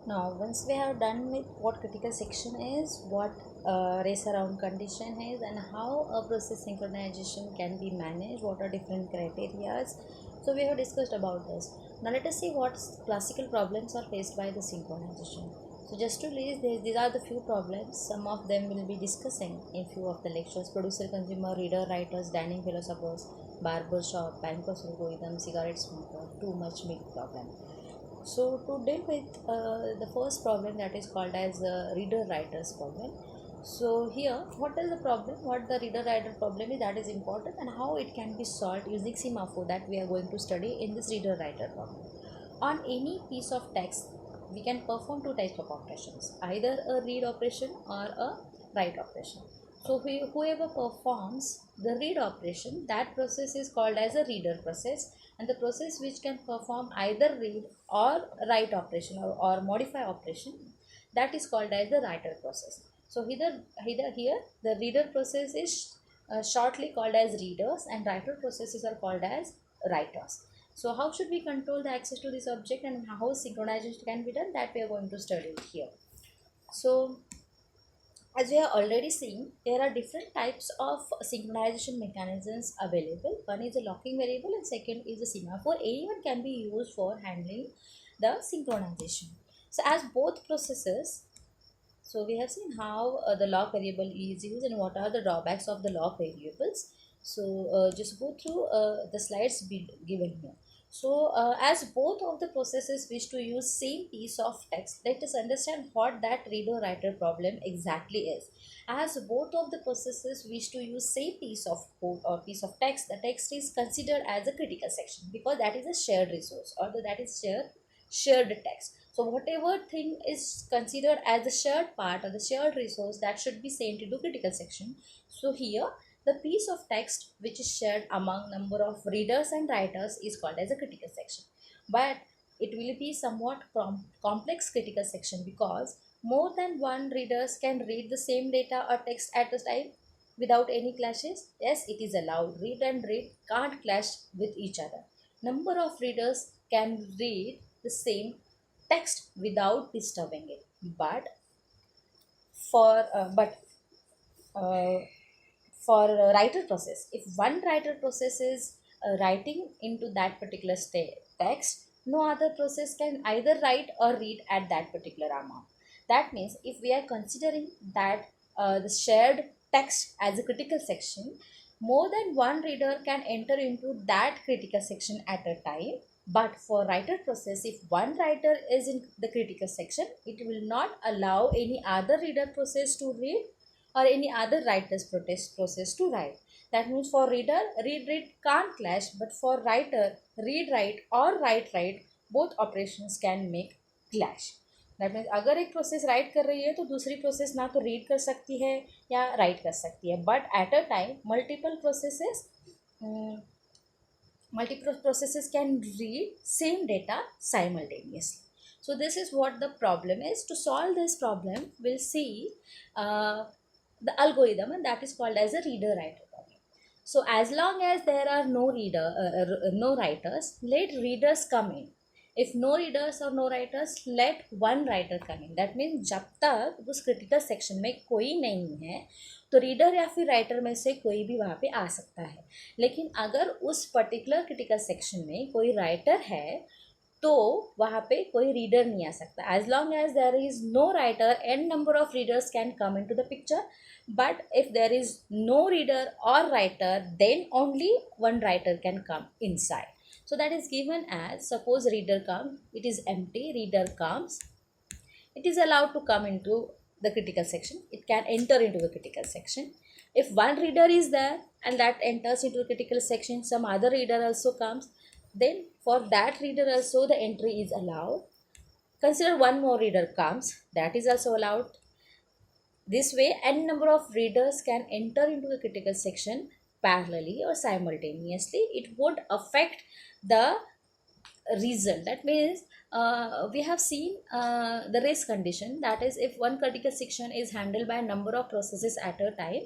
Now, once we have done with what critical section is, what race around condition is, and how a process synchronization can be managed, what are different criteria. So we have discussed about this. Now let us see what classical problems are faced by the synchronization. So just to list, these are the few problems. Some of them will be discussing in few of the lectures. Producer, consumer, reader, writers, dining philosophers, barber shop, bankers algorithm, cigarette smoker, too much milk problem. So to deal with the first problem, that is called as reader writers problem. So here, what is the problem, what the reader writer problem is, that is important, and how it can be solved using semaphore, that we are going to study in this reader writer problem. On any piece of text we can perform two types of operations, either a read operation or a write operation. So whoever performs the read operation, that process is called as a reader process, and the process which can perform either read or write operation, or modify operation, that is called as the writer process. So either here the reader process is shortly called as readers, and writer processes are called as writers. So how should we control the access to this object, and how synchronization can be done, that we are going to study here. So as we have already seen, there are different types of synchronization mechanisms available. One is a locking variable and second is a semaphore. Anyone can be used for handling the synchronization. So as both processes, so we have seen how the lock variable is used and what are the drawbacks of the lock variables. So just go through the slides given here. So as both of the processes wish to use same piece of text, let us understand what that reader writer problem exactly is. As both of the processes wish to use same piece of code or piece of text, the text is considered as a critical section, because that is a shared resource, or that is shared text. So whatever thing is considered as the shared part or the shared resource, that should be sent into critical section. So here the piece of text which is shared among number of readers and writers is called as a critical section. But it will be somewhat complex critical section, because more than one readers can read the same data or text at a time without any clashes. Yes, it is allowed. Read and read can't clash with each other. Number of readers can read the same text without disturbing it. But for uh, writer process, if one writer process is writing into that particular text, no other process can either write or read at that particular amount. That means if we are considering that the shared text as a critical section, more than one reader can enter into that critical section at a time. But for writer process, if one writer is in the critical section, it will not allow any other reader process to read or any other writer's process to write. That means for reader, read read can't clash, but for writer, read write or write write, both operations can make clash. That means अगर एक process right कर रही है तो दूसरी process ना तो read कर सकती है या राइट कर सकती है, but at a time multiple processes can read same data simultaneously. So this is what the problem is. To solve this problem, we'll see uh, the algorithm, and that is called as a reader writer problem. So as long as there are no writers, let readers come in. If no readers or no writers, let one writer come in. That means जब तक उस critical section में कोई नहीं है, तो reader या फिर राइटर में से कोई भी वहाँ पे आ सकता है. लेकिन अगर उस पर्टिकुलर क्रिटिकल सेक्शन में कोई राइटर है, तो वहाँ पे कोई रीडर नहीं आ सकता. As long as there is no writer, n number of readers can come into the picture. but if there is no reader or writer, then only one writer can come inside. So that is given as, suppose reader comes, it is empty, reader comes, it is allowed to come into the critical section, it can enter into the critical section. If one reader is there and that enters into the critical section, some other reader also comes, then for that reader also the entry is allowed. Consider one more reader comes, that is also allowed. This way, n number of readers can enter into the critical section parallelly or simultaneously. It would affect the result. That means we have seen the race condition, that is if one critical section is handled by a number of processes at a time,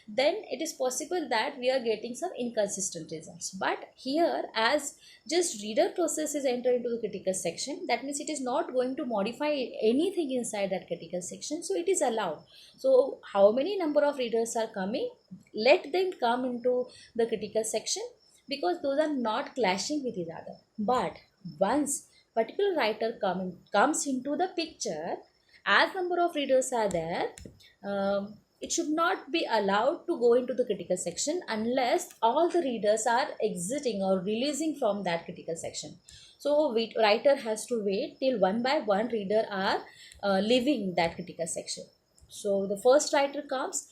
then it is possible that we are getting some inconsistent results. But here, as just reader process is entered into the critical section, that means it is not going to modify anything inside that critical section, so it is allowed. So how many number of readers are coming, let them come into the critical section, because those are not clashing with each other. But once particular writer comes into the picture, as number of readers are there, it should not be allowed to go into the critical section unless all the readers are exiting or releasing from that critical section. So writer has to wait till one by one reader are leaving that critical section. So the first writer comes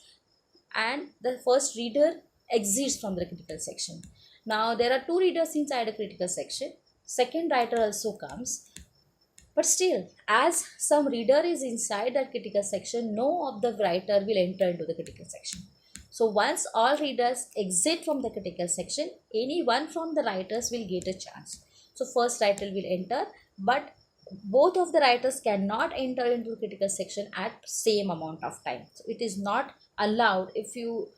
and the first reader exits from the critical section. Now there are two readers inside a critical section. Second writer also comes, but still, as some reader is inside that critical section, no of the writer will enter into the critical section. So once all readers exit from the critical section, any one from the writers will get a chance. So first writer will enter, but both of the writers cannot enter into the critical section at same amount of time. So it is not allowed. If you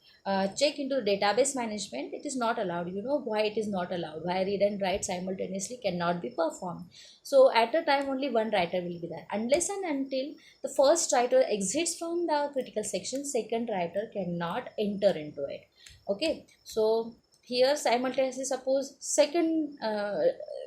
check into database management, it is not allowed. You know why it is not allowed, why read and write simultaneously cannot be performed. So at a time only one writer will be there. Unless and until the first writer exits from the critical section, second writer cannot enter into it. Okay, so here simultaneously suppose second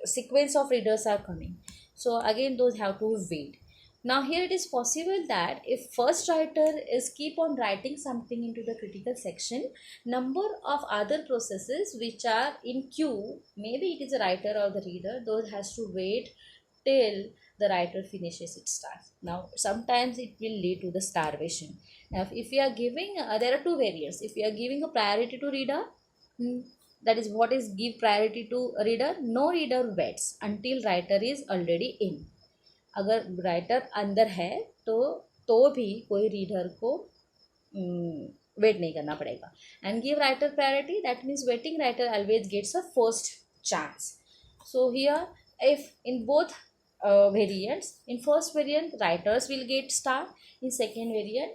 sequence of readers are coming, so again those have to wait. Now here it is possible that if first writer is keep on writing something into the critical section, number of other processes which are in queue, maybe it is a writer or the reader, those has to wait till the writer finishes its task. Now sometimes it will lead to the starvation. Now if we are giving there are two variants. If we are giving a priority to reader, that is what is give priority to reader, no reader waits until writer is already in. अगर writer अंदर है तो भी कोई reader को wait नहीं करना पड़ेगा. And give writer priority, that means waiting writer always gets a first chance. So here if in both variants, in first variant writers will get star, in second variant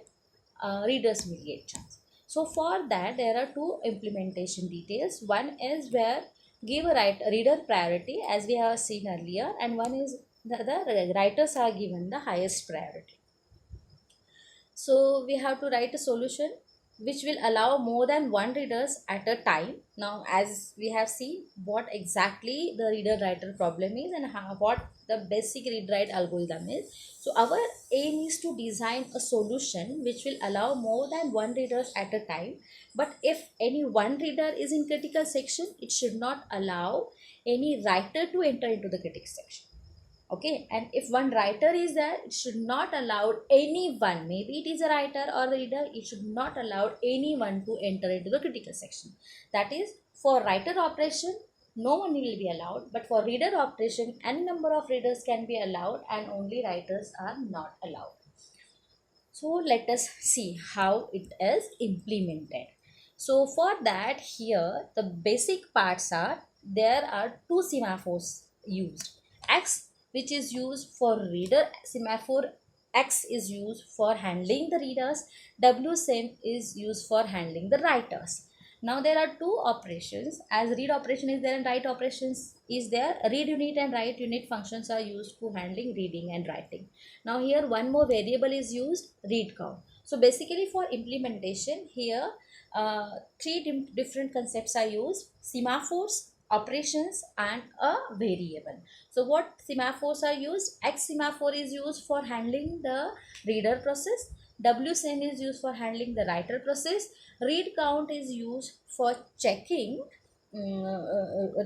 readers will get chance. So for that there are two implementation details. One is where give a reader priority as we have seen earlier, and one is the writers are given the highest priority. So we have to write a solution which will allow more than one readers at a time. Now as we have seen what exactly the reader writer problem is and what the basic read write algorithm is. So our aim is to design a solution which will allow more than one readers at a time, but if any one reader is in critical section, it should not allow any writer to enter into the critical section. Okay, and if one writer is there, it should not allow anyone, maybe it is a writer or the reader, it should not allow anyone to enter into the critical section. That is, for writer operation no one will be allowed, but for reader operation n number of readers can be allowed and only writers are not allowed. So let us see how it is implemented. So for that, here the basic parts are, there are two semaphores used. X, which is used for reader, semaphore X is used for handling the readers, W same is used for handling the writers. Now there are two operations, as read operation is there and write operations is there. Read unit and write unit functions are used for handling reading and writing. Now here one more variable is used, read count. So basically for implementation here three different concepts are used: semaphores, operations and a variable. So what semaphores are used? X semaphore is used for handling the reader process, W same is used for handling the writer process, read count is used for checking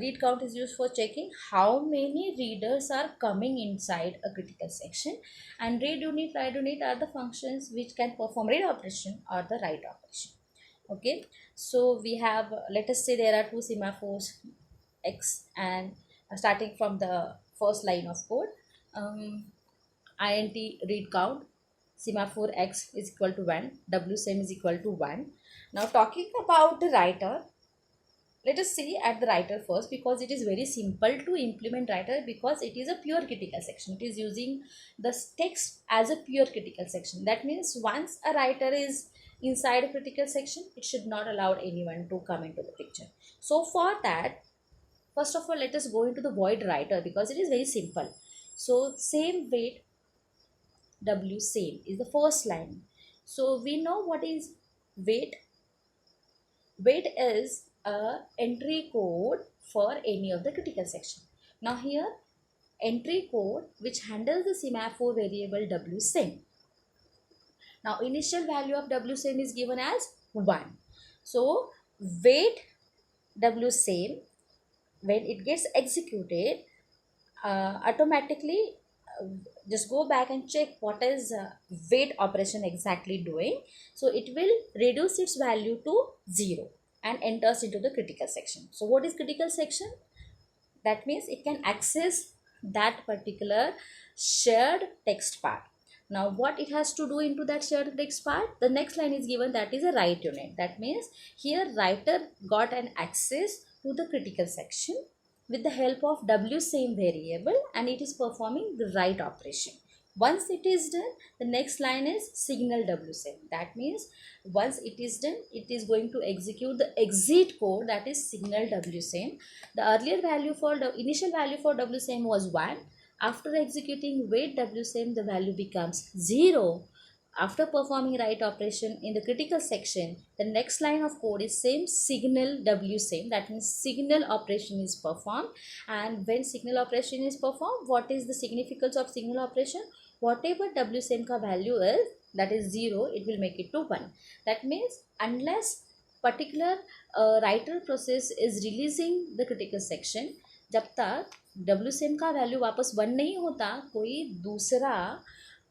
read count is used for checking how many readers are coming inside a critical section, and read unit, write unit are the functions which can perform read operation or the write operation. Okay, so we have, let us say there are two semaphores X, and starting from the first line of code, int read count, semaphore X is equal to 1, W same is equal to 1. Now talking about the writer, let us see at the writer first, because it is very simple to implement writer, because it is a pure critical section. It is using the text as a pure critical section. That means once a writer is inside a critical section, it should not allow anyone to come into the picture. So for that, first of all, let us go into the void writer, because it is very simple. So same weight w same is the first line. So we know what is weight. Weight is a entry code for any of the critical section. Now here, entry code which handles the semaphore variable w same. Now initial value of w same is given as 1. So weight w same, when it gets executed, automatically just go back and check what is weight operation exactly doing. So it will reduce its value to 0 and enters into the critical section. So what is critical section? That means it can access that particular shared text part. Now what it has to do into that shared text part? The next line is given, that is a write unit. That means here writer got an access to the critical section with the help of w same variable, and it is performing the write operation. Once it is done, the next line is signal w same. That means once it is done, it is going to execute the exit code, that is signal w same. The earlier value for the initial value for w same was 1. After executing wait w same, the value becomes 0. After performing write operation in the critical section, the next line of code is same signal w same. That means signal operation is performed. And when signal operation is performed, what is the significance of signal operation? Whatever w same ka value is, that is 0, it will make it to 1. That means unless particular writer process is releasing the critical section, जब तक w same का value वापस 1 नहीं होता, कोई दूसरा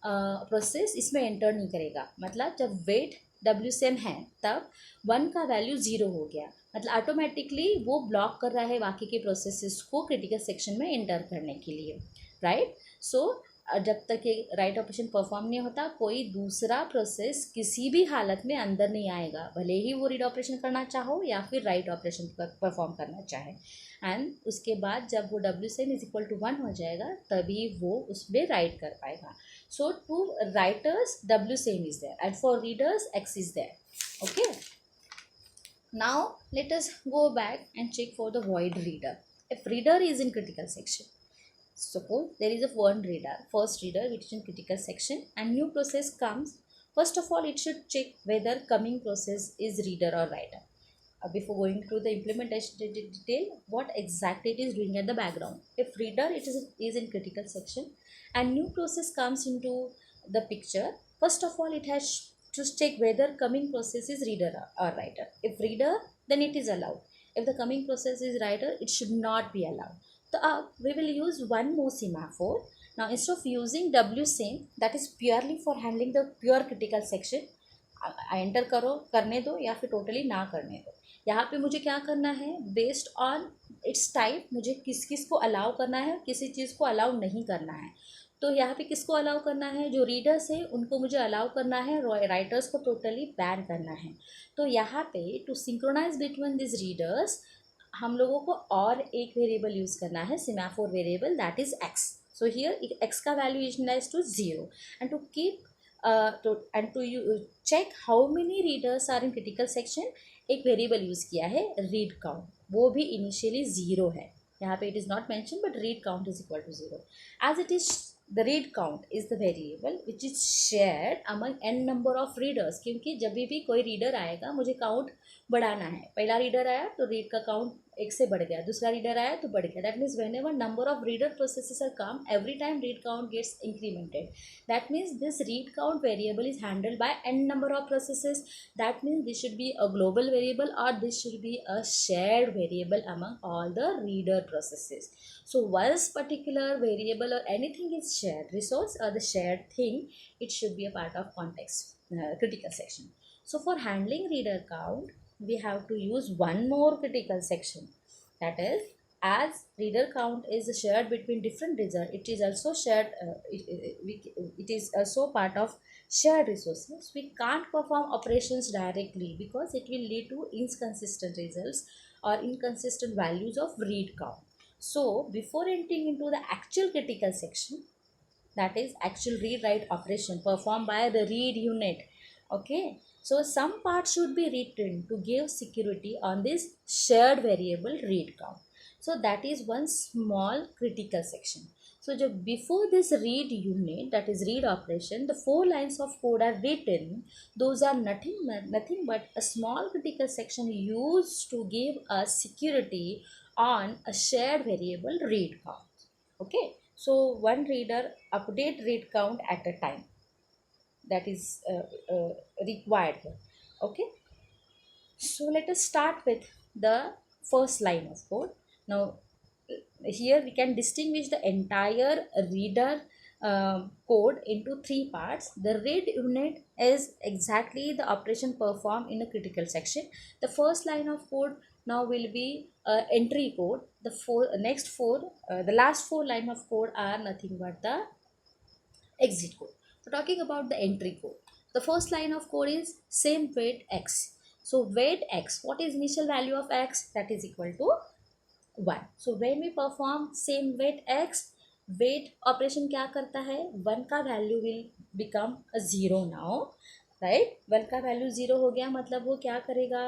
process इसमें enter नहीं करेगा. मतलब जब वेट w सेम है तब 1 का वैल्यू 0 हो गया, मतलब ऑटोमेटिकली वो ब्लॉक कर रहा है बाकी के प्रोसेसेस को क्रिटिकल सेक्शन में एंटर करने के लिए, राइट. सो जब तक ये राइट ऑपरेशन परफॉर्म नहीं होता, कोई दूसरा प्रोसेस किसी भी हालत में अंदर नहीं आएगा, भले ही वो रीड ऑपरेशन करना चाहो या फिर राइट ऑपरेशन परफॉर्म करना चाहे. एंड उसके बाद जब वो w sem is equal to 1 हो जाएगा, तभी वो उसमें राइट कर पाएगा. So to writers w same is there, and for readers x is there. Okay, now let us go back and check for the void reader. If reader is in critical section, suppose there is a one reader, first reader which is in critical section, and new process comes. First of all, it should check whether coming process is reader or writer. Before going to the implementation detail, what exactly it is doing at the background. If reader is in critical section and new process comes into the picture, first of all it has to check whether coming process is reader or writer. If reader, then it is allowed. If the coming process is writer, it should not be allowed. So we will use one more semaphore. Now instead of using w same, that is purely for handling the pure critical section, enter करो, करने दो या फिर totally ना करने दो. यहाँ पे मुझे क्या करना है, बेस्ड ऑन इट्स टाइप मुझे किस किस को अलाउ करना है, किसी चीज़ को अलाउ नहीं करना है. तो यहाँ पे किसको अलाउ करना है, जो रीडर्स है उनको मुझे अलाउ करना है, राइटर्स को टोटली बैन करना है. तो यहाँ पे to synchronise between this readers हम लोगों को और एक वेरिएबल यूज़ करना है, semaphore variable, that is X. So here X का value initialize to 0, and to keep check how many readers are in critical section, एक वेरिएबल यूज़ किया है रीड काउंट, वो भी इनिशियली 0 है. यहाँ पे it is not mention, but read count is equal to 0. As it is the read count is the variable which is shared among n number of readers. क्योंकि जब भी कोई रीडर आएगा, मुझे काउंट बढ़ाना है. पहला रीडर आया तो रीड का काउंट 1 से बढ़ गया, दूसरा रीडर आया तो बढ़ गया. That means whenever number of reader processes are come, every time read count gets incremented. That means this read count variable is handled by n number of processes. That means this should be a global variable, or this should be a shared variable among all the reader processes. So once particular variable or anything is shared resource or the shared thing, it should be a part of context critical section. So for handling reader count, we have to use one more critical section, that is, as reader count is shared between different readers, it is also shared, it is also part of shared resources. We can't perform operations directly because it will lead to inconsistent results or inconsistent values of read count. So before entering into the actual critical section, that is actual read write operation performed by the read unit, okay, so some parts should be written to give security on this shared variable read count. So that is one small critical section. So before this read unit, that is read operation, the 4 lines of code are written. Those are nothing but a small critical section used to give us security on a shared variable read count. Okay, so one reader update read count at a time, that is required here. Okay, so let us start with the first line of code. Now here we can distinguish the entire reader code into 3 parts. The read unit is exactly the operation performed in a critical section. The first line of code now will be entry code. The last 4 line of code are nothing but the exit code. So talking about the entry code, the first line of code is same weight x. So weight x, what is initial value of x? That is equal to 1. So when we perform same weight x, weight operation क्या करता है? 1 का value will become a 0 now, right? 1 का value 0 हो गया, मतलब वो क्या करेगा?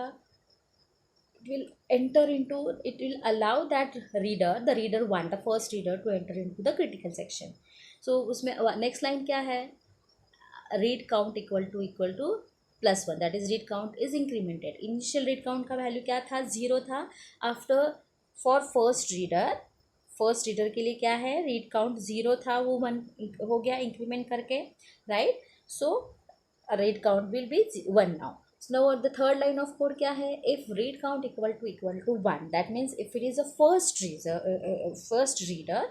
It will allow that reader, the reader 1, the first reader, to enter into the critical section. So उसमें next line क्या है? Read count equal to +1, that is read count is incremented. Initial read count का value क्या था? 0 था. After for first reader के लिए क्या है? read count 0 था, वो 1 हो गया इंक्रीमेंट करके, right? So read count will be 1 now. So now the third line of code क्या है? If read count equal to 1, that means if it is a first reader,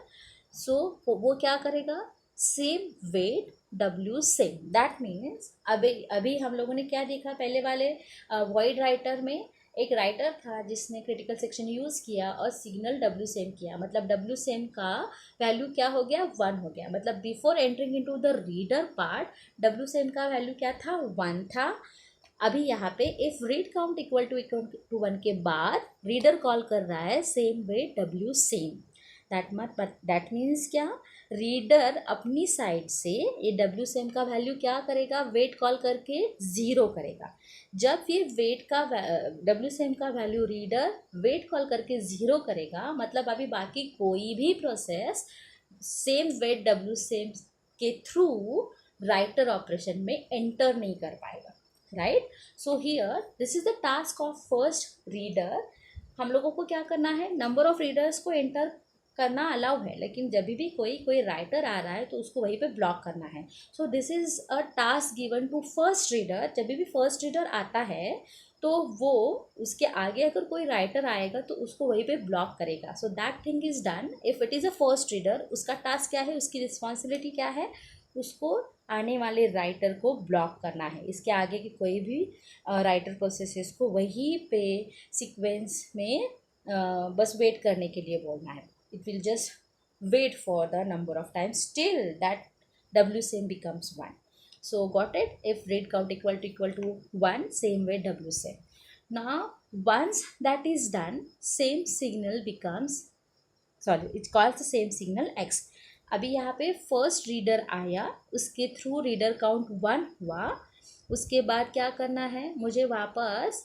so वो क्या करेगा? Sem wait W sem. That means अभी हम लोगों ने क्या देखा पहले वाले वॉइड राइटर में? एक राइटर था जिसने क्रिटिकल सेक्शन यूज़ किया और सिग्नल W सेम किया, मतलब W सेम का वैल्यू क्या हो गया? 1 हो गया. मतलब before entering into the reader part W sem का वैल्यू क्या था? 1 था. अभी यहाँ पे if read count equal to 1 के बाद रीडर कॉल कर रहा है sem wait W sem. That means क्या? रीडर अपनी साइड से ये W सेम का वैल्यू क्या करेगा? वेट कॉल करके 0 करेगा. जब ये वेट का W सेम का वैल्यू रीडर वेट कॉल करके 0 करेगा, मतलब अभी बाकी कोई भी process sem wait W sem के थ्रू राइटर ऑपरेशन में एंटर नहीं कर पाएगा, right? So here this is the task of first reader. हम लोगों को क्या करना है? नंबर ऑफ रीडर्स को एंटर करना अलाउ है, लेकिन जब भी कोई राइटर आ रहा है तो उसको वहीं पे ब्लॉक करना है. So this is a task given to first reader. जब भी फर्स्ट रीडर आता है तो वो उसके आगे अगर कोई राइटर आएगा तो उसको वहीं पे ब्लॉक करेगा. So that thing is done. If it is a first reader, उसका टास्क क्या है? उसकी रिस्पॉन्सिबिलिटी क्या है? उसको आने वाले राइटर को ब्लॉक करना है. इसके आगे की कोई भी राइटर प्रोसेसेस को वहीं पे सीक्वेंस में बस वेट करने के लिए बोलना है. It will just wait for the number of times till that W same becomes 1. So got it? If read count equal to 1, same way W same. Now once that is done, same signal becomes, it calls the same signal X. अभी यहाँ पे first reader आया, उसके through reader count 1 हुआ. उसके बाद क्या करना है? मुझे वापस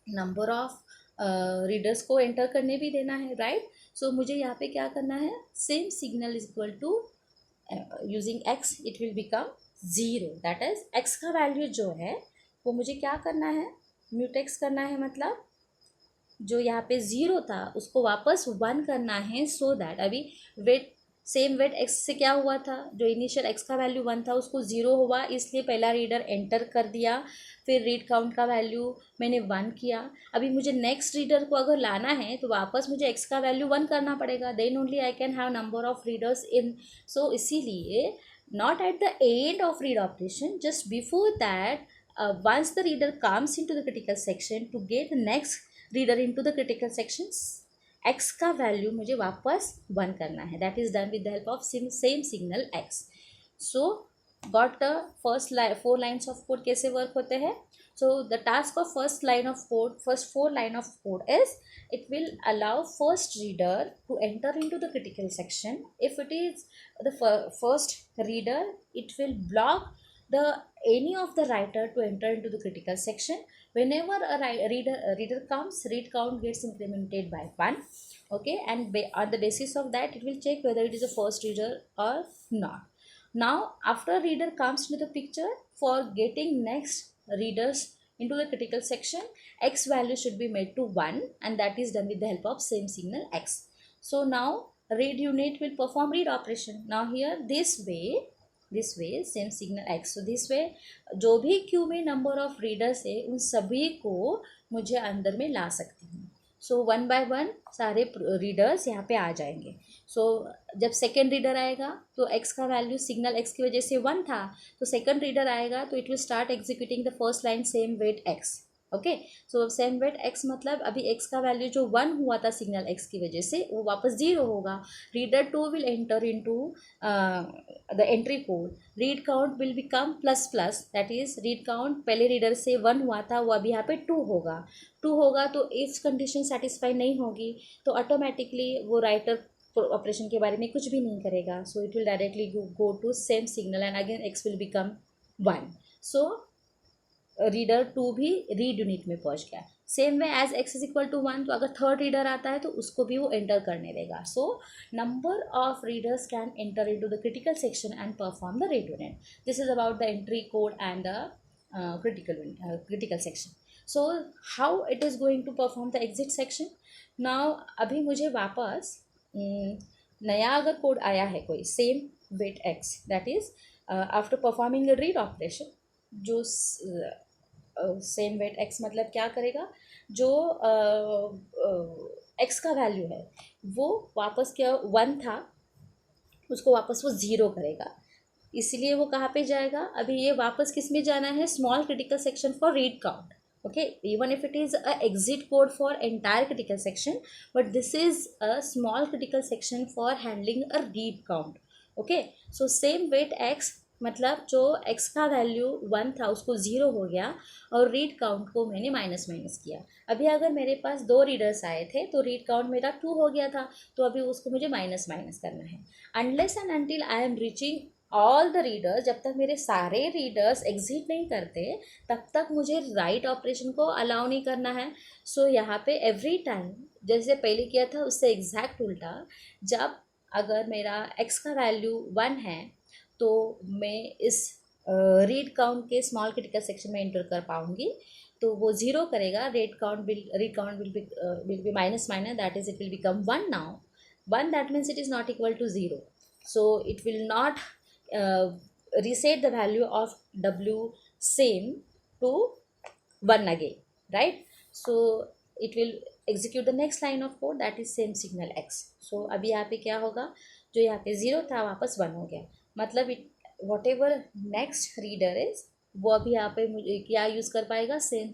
नंबर ऑफ रीडर्स को एंटर करने भी देना है, राइट? सो मुझे यहाँ पे क्या करना है? Same signal is equal to using x, it will become 0. That is x का वैल्यू जो है वो मुझे क्या करना है? म्यूटेक्स करना है. मतलब जो यहाँ पे 0 था उसको वापस 1 करना है. सो दैट अभी वेट सेम वेट एक्स से क्या हुआ था? जो इनिशियल एक्स का वैल्यू 1 था उसको 0 हुआ, इसलिए पहला रीडर एंटर कर दिया. फिर रीड काउंट का वैल्यू मैंने 1 किया. अभी मुझे नेक्स्ट रीडर को अगर लाना है तो वापस मुझे एक्स का वैल्यू 1 करना पड़ेगा. Then only I can have number of readers in. So इसीलिए not at the end of read operation, just before that, once the reader comes into the critical section to get next reader into the critical section, X का value मुझे वापस 1 करना है. That is done with the help of same signal X. So got the first 4 lines of code कैसे work होते हैं? So the task of first line of code, first 4 line of code is it will allow first reader to enter into the critical section. If it is the first reader, it will block the any of the writer to enter into the critical section. Whenever a reader comes, read count gets incremented by 1. Okay, and on the basis of that, it will check whether it is a first reader or not. Now after reader comes into the picture, for getting next readers into the critical section, x value should be made to 1, and that is done with the help of same signal x. So now read unit will perform read operation. Now here this way same signal x. So this way जो भी Q में number of readers है उन सभी को मुझे अंदर में ला सकती हूँ. सो 1 बाय 1 सारे रीडर्स यहाँ पे आ जाएंगे. सो जब सेकेंड रीडर आएगा तो x का वैल्यू सिग्नल x की वजह से 1 था, तो सेकेंड रीडर आएगा तो it will start executing the first line same wait x. Okay, so same wait x मतलब अभी x का वैल्यू जो 1 हुआ था सिग्नल x की वजह से वो वापस 0 होगा. Reader 2 will enter into the entry code. Read count will become plus plus, that is read count पहले रीडर से 1 हुआ था वो अभी यहाँ पे 2 होगा. तो इफ कंडीशन सेटिस्फाई नहीं होगी तो ऑटोमेटिकली वो राइटर ऑपरेशन के बारे में कुछ भी नहीं करेगा. So it will directly go to same signal and again x will become 1. So reader 2 भी रीड यूनिट में पहुंच गया. Same way as x is equal to 1, तो अगर थर्ड रीडर आता है तो उसको भी वो एंटर करने देगा. So number of readers can enter into the critical section and perform the read unit. This is about the entry code and the critical section. So how it is going to perform the exit section? Now अभी मुझे वापस नया अगर code आया है कोई same wait x, that is after performing the read operation, जो same wait x मतलब क्या करेगा, जो x का वैल्यू है वो वापस क्या 1 था उसको वापस वो 0 करेगा. इसलिए वो कहाँ पे जाएगा, अभी ये वापस किस में जाना है, small critical section for read count. okay, even if it is a exit code for entire critical section, but this is a small critical section for handling a read count. okay, so same weight x मतलब जो x का value 1 था उसको 0 हो गया और read count को मैंने माइनस किया. अभी अगर मेरे पास 2 रीडर्स आए थे तो रीड काउंट मेरा 2 हो गया था, तो अभी उसको मुझे माइनस करना है. Unless and until I am reaching all the readers, जब तक मेरे सारे रीडर्स एग्जिट नहीं करते तब तक मुझे राइट ऑपरेशन को अलाउ नहीं करना है. सो यहाँ पे एवरी टाइम जैसे पहले किया था उससे एग्जैक्ट उल्टा, जब अगर मेरा x का वैल्यू 1 है तो मैं इस रीड काउंट के स्मॉल क्रिटिकल सेक्शन में एंटर कर पाऊँगी. तो वो 0 करेगा, read count will be minus, that is it will become 1 now. 1 that means it is not equal to 0. So it will not reset the value of w same to 1 again, right? So it will execute the next line of code, that is same signal x. so अभी यहाँ पे क्या होगा, जो यहाँ पे 0 था वापस 1 हो गया, मतलब what ever next reader is वो अभी यहाँ पे क्या यूज़ कर पाएगा, सेम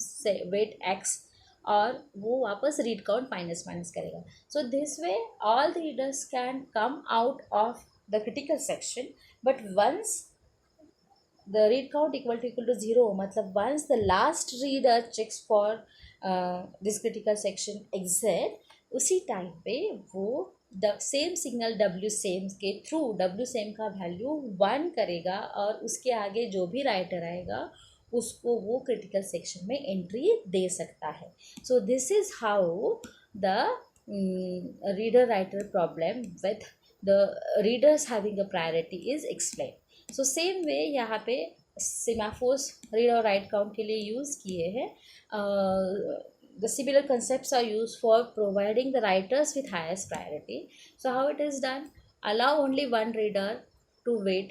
वेट x, और वो वापस रीड काउंट माइनस करेगा. So this way all the readers can come out of the critical section, but once the read count equal to 0, मतलब once the last reader checks for this critical section exit, उसी time पे वो same signal w same के through w same का value 1 करेगा और उसके आगे जो भी राइटर आएगा उसको वो क्रिटिकल सेक्शन में एंट्री दे सकता है. So this is how the reader writer problem with the readers having a priority is explained. So same way यहाँ पे semaphores read और write count के लिए यूज़ किए हैं. The similar concepts are used for providing the writers with highest priority. So how it is done, allow only one reader to wait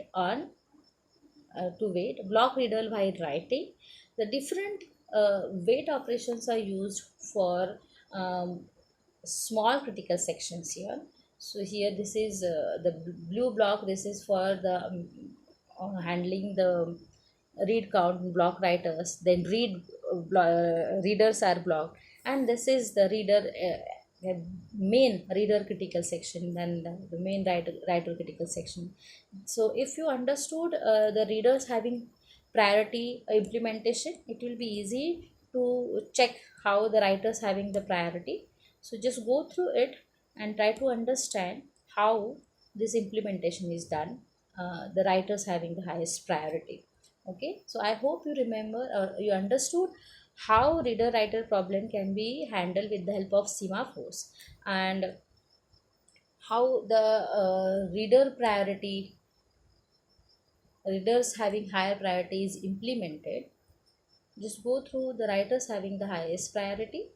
block reader while writing. The different wait operations are used for small critical sections here. So here this is the blue block, this is for the handling the read count block writers, then readers are blocked, and this is the main reader critical section and the main writer critical section. So if you understood the readers having priority implementation, it will be easy to check how the writers having the priority. So just go through it and try to understand how this implementation is done, the writers having the highest priority. Okay, so I hope you remember or you understood how reader writer problem can be handled with the help of semaphores, and how the readers having higher priority is implemented. Just go through the writers having the highest priority.